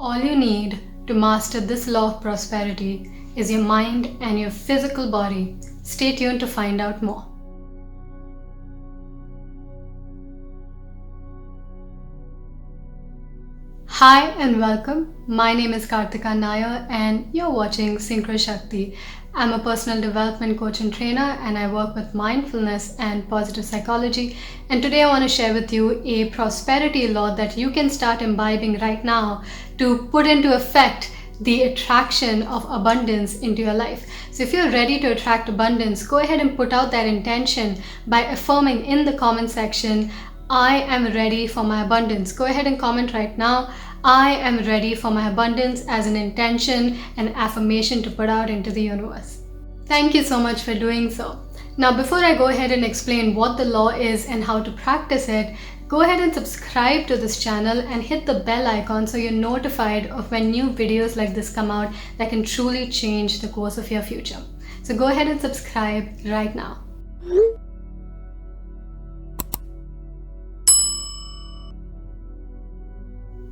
All you need to master this law of prosperity is your mind and your physical body. Stay tuned to find out more. Hi and welcome. My name is Cathrin and you're watching Synchro Shakti. I'm a personal development coach and trainer, and I work with mindfulness and positive psychology. And today I want to share with you a prosperity law that you can start imbibing right now to put into effect the attraction of abundance into your life. So if you're ready to attract abundance, go ahead and put out that intention by affirming in the comment section, I am ready for my abundance. Go ahead and comment right now. I am ready for my abundance as an intention and affirmation to put out into the universe. Thank you so much for doing so. Now, before I go ahead and explain what the law is and how to practice it, go ahead and subscribe to this channel and hit the bell icon so you're notified of when new videos like this come out that can truly change the course of your future. So go ahead and subscribe right now.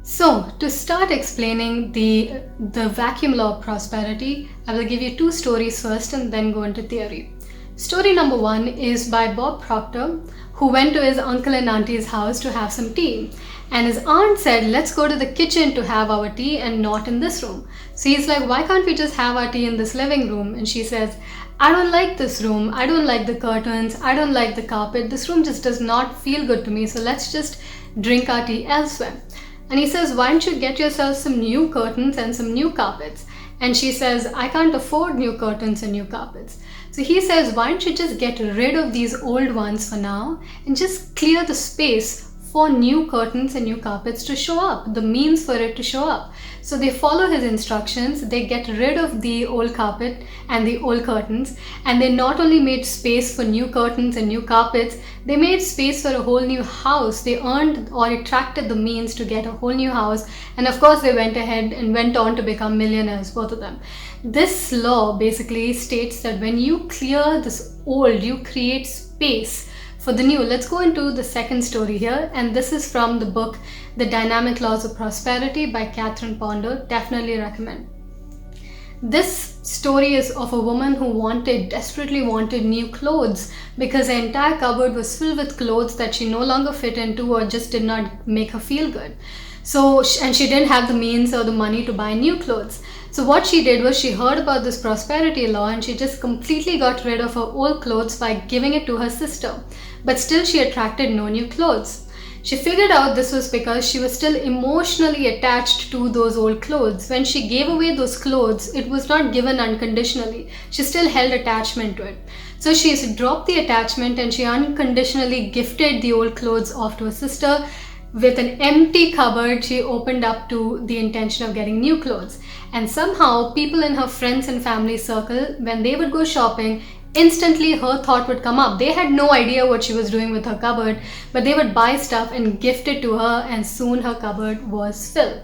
So, to start explaining the vacuum law of prosperity, I will give you two stories first and then go into theory. Story number one is by Bob Proctor, who went to his uncle and auntie's house to have some tea. And his aunt said, let's go to the kitchen to have our tea and not in this room. So he's like, why can't we just have our tea in this living room? And she says, I don't like this room. I don't like the curtains. I don't like the carpet. This room just does not feel good to me. So let's just drink our tea elsewhere. And he says, why don't you get yourself some new curtains and some new carpets? And she says, I can't afford new curtains and new carpets. So he says, why don't you just get rid of these old ones for now and just clear the space for new curtains and new carpets to show up, the means for it to show up. So they follow his instructions, they get rid of the old carpet and the old curtains, and they not only made space for new curtains and new carpets, they made space for a whole new house. They earned or attracted the means to get a whole new house, and of course they went ahead and went on to become millionaires, both of them. This law basically states that when you clear this old, you create space for the new. Let's go into the second story here, and this is from the book The Dynamic Laws of Prosperity by Cathrin. Definitely recommend. This story is of a woman who desperately wanted new clothes because her entire cupboard was filled with clothes that she no longer fit into or just did not make her feel good. And she didn't have the means or the money to buy new clothes. So what she did was she heard about this prosperity law and she just completely got rid of her old clothes by giving it to her sister. But still she attracted no new clothes. She figured out this was because she was still emotionally attached to those old clothes. When she gave away those clothes, it was not given unconditionally. She still held attachment to it. So she dropped the attachment and she unconditionally gifted the old clothes off to her sister. With an empty cupboard, she opened up to the intention of getting new clothes. And somehow, people in her friends and family circle, when they would go shopping, instantly her thought would come up. They had no idea what she was doing with her cupboard, but they would buy stuff and gift it to her, and soon her cupboard was filled.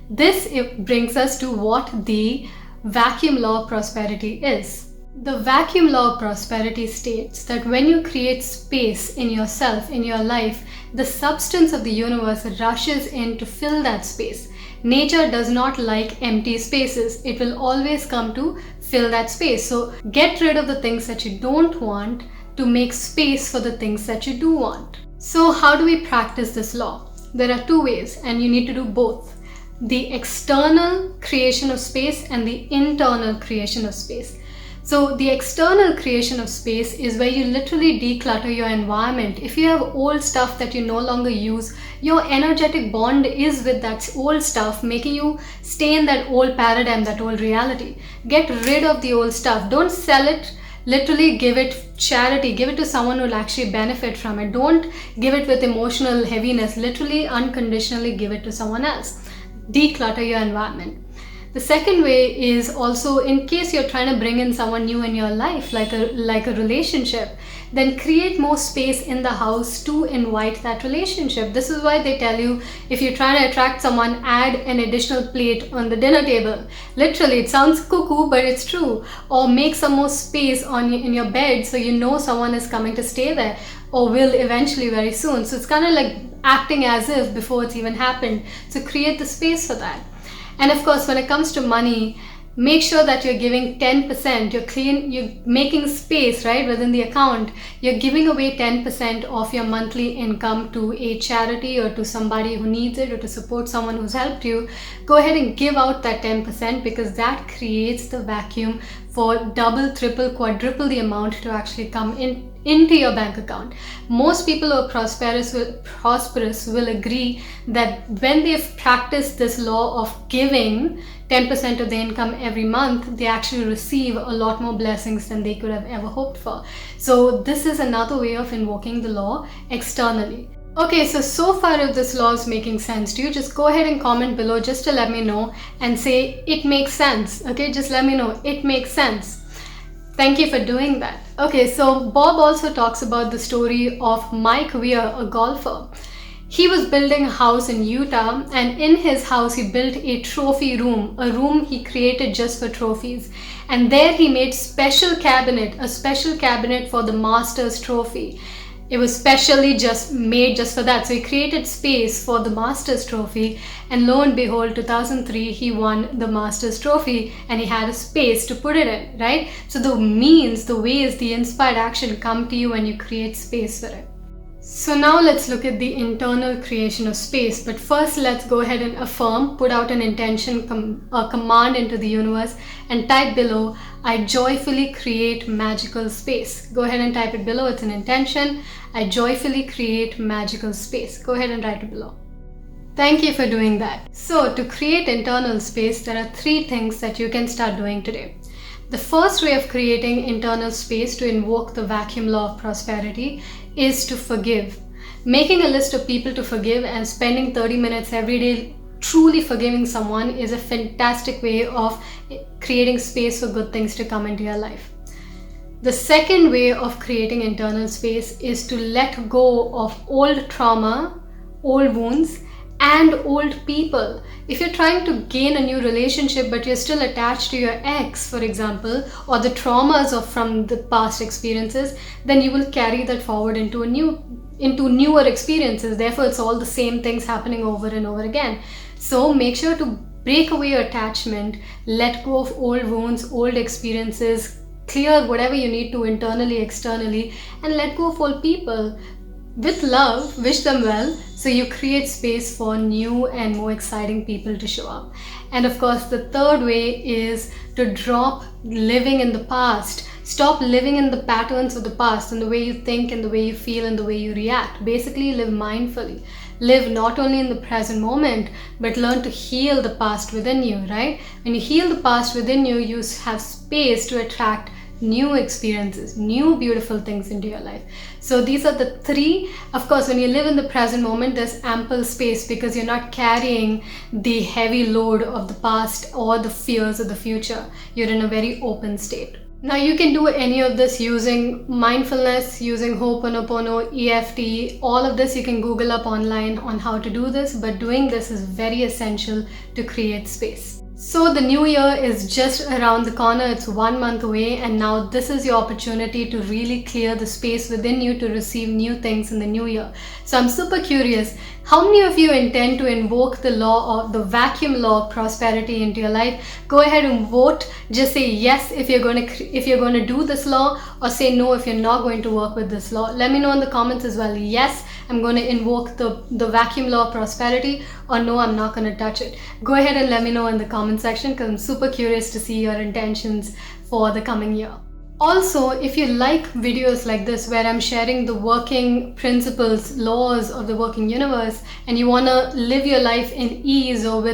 This brings us to what the vacuum law of prosperity is. The vacuum law of prosperity states that when you create space in yourself, in your life, the substance of the universe rushes in to fill that space. Nature does not like empty spaces. It will always come to fill that space. So get rid of the things that you don't want to make space for the things that you do want. So how do we practice this law? There are two ways, and you need to do both. The external creation of space and the internal creation of space. So the external creation of space is where you literally declutter your environment. If you have old stuff that you no longer use, your energetic bond is with that old stuff, making you stay in that old paradigm, that old reality. Get rid of the old stuff. Don't sell it. Literally give it charity. Give it to someone who will actually benefit from it. Don't give it with emotional heaviness. Literally, unconditionally give it to someone else. Declutter your environment. The second way is also, in case you're trying to bring in someone new in your life, like a relationship, then create more space in the house to invite that relationship. This is why they tell you, if you're trying to attract someone, add an additional plate on the dinner table. Literally, it sounds cuckoo, but it's true. Or make some more space in your bed so you know someone is coming to stay there or will eventually very soon. So it's kind of like acting as if before it's even happened. So create the space for that. And of course, when it comes to money, make sure that you're giving 10%. You're making space, right, within the account. You're giving away 10% of your monthly income to a charity or to somebody who needs it or to support someone who's helped you. Go ahead and give out that 10% because that creates the vacuum for double, triple, quadruple the amount to actually come into your bank account. Most people who are prosperous will agree that when they've practiced this law of giving 10% of their income every month, they actually receive a lot more blessings than they could have ever hoped for. So this is another way of invoking the law externally. Okay, so far if this law is making sense to you, just go ahead and comment below just to let me know and say it makes sense. Okay, just let me know it makes sense. Thank you for doing that. Okay, so Bob also talks about the story of Mike Weir, a golfer. He was building a house in Utah, and in his house he built a trophy room, a room he created just for trophies. And there he made a special cabinet for the Masters trophy. It was specially made just for that. So he created space for the Masters trophy, and lo and behold, 2003 he won the Masters trophy and he had a space to put it in, right? So the ways, the inspired action come to you when you create space for it. So now let's look at the internal creation of space. But first, let's go ahead and affirm, put out an intention, a command into the universe, and type below, I joyfully create magical space. Go ahead and type it below. It's an intention. I joyfully create magical space. Go ahead and write it below. Thank you for doing that. So to create internal space, there are 3 things that you can start doing today. The first way of creating internal space to invoke the vacuum law of prosperity is to forgive. Making a list of people to forgive and spending 30 minutes every day truly forgiving someone is a fantastic way of creating space for good things to come into your life. The second way of creating internal space is to let go of old trauma, old wounds, and old people. If you're trying to gain a new relationship but you're still attached to your ex, for example, or the traumas from the past experiences, then you will carry that forward into newer experiences. Therefore, it's all the same things happening over and over again. So make sure to break away your attachment, let go of old wounds, old experiences, clear whatever you need to internally, externally, and let go of old people. With love, wish them well, so you create space for new and more exciting people to show up. And of course, the third way is to drop living in the past. Stop living in the patterns of the past and the way you think and the way you feel and the way you react. Basically, live mindfully. Live not only in the present moment, but learn to heal the past within you, right? When you heal the past within you, you have space to attract new experiences, new beautiful things into your life. So these are the 3. Of course, when you live in the present moment, there's ample space because you're not carrying the heavy load of the past or the fears of the future. You're in a very open state. Now you can do any of this using mindfulness, using Ho'oponopono, EFT, all of this you can Google up online on how to do this, but doing this is very essential to create space. So the new year is just around the corner. It's 1 month away, and now this is your opportunity to really clear the space within you to receive new things in the new year. So I'm super curious, how many of you intend to invoke the law of the vacuum law of prosperity into your life? Go ahead and vote. Just say yes if you're going to do this law, or say no if you're not going to work with this law. Let me know in the comments as well. Yes, I'm going to invoke the vacuum law of prosperity, or no, I'm not going to touch it. Go ahead and let me know in the comment section because I'm super curious to see your intentions for the coming year. Also, if you like videos like this where I'm sharing the working principles, laws of the working universe, and you want to live your life in ease or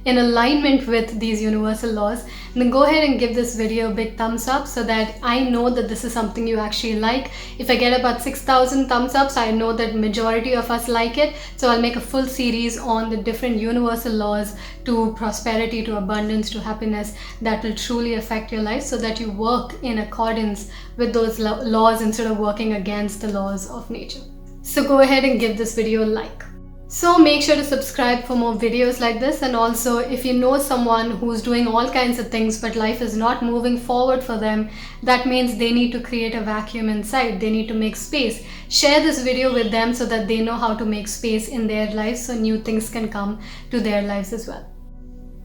in alignment with these universal laws, then go ahead and give this video a big thumbs up so that I know that this is something you actually like. If I get about 6,000 thumbs ups, I know that majority of us like it. So I'll make a full series on the different universal laws to prosperity, to abundance, to happiness that will truly affect your life, so that you work in accordance with those laws instead of working against the laws of nature. So go ahead and give this video a like. So make sure to subscribe for more videos like this, and also if you know someone who's doing all kinds of things but life is not moving forward for them, that means they need to create a vacuum inside. They need to make space. Share this video with them so that they know how to make space in their lives so new things can come to their lives as well.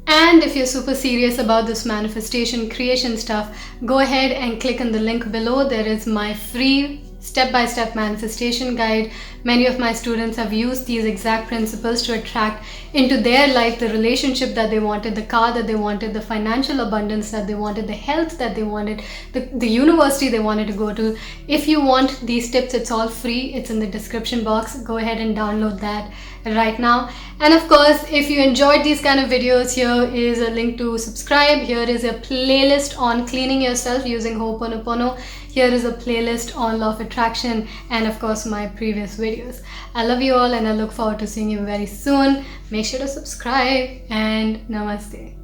And And if you're super serious about this manifestation creation stuff, go ahead and click on the link below. There is my free step-by-step manifestation guide. Many of my students have used these exact principles to attract into their life the relationship that they wanted, the car that they wanted, the financial abundance that they wanted, the health that they wanted, the university they wanted to go to. If you want these tips, it's all free. It's in the description box. Go ahead and download that right now. And of course, if you enjoyed these kind of videos, here is a link to subscribe. Here is a playlist on cleaning yourself using Ho'oponopono. Here is a playlist on law of attraction, and of course my previous videos. I love you all and I look forward to seeing you very soon. Make sure to subscribe, and namaste.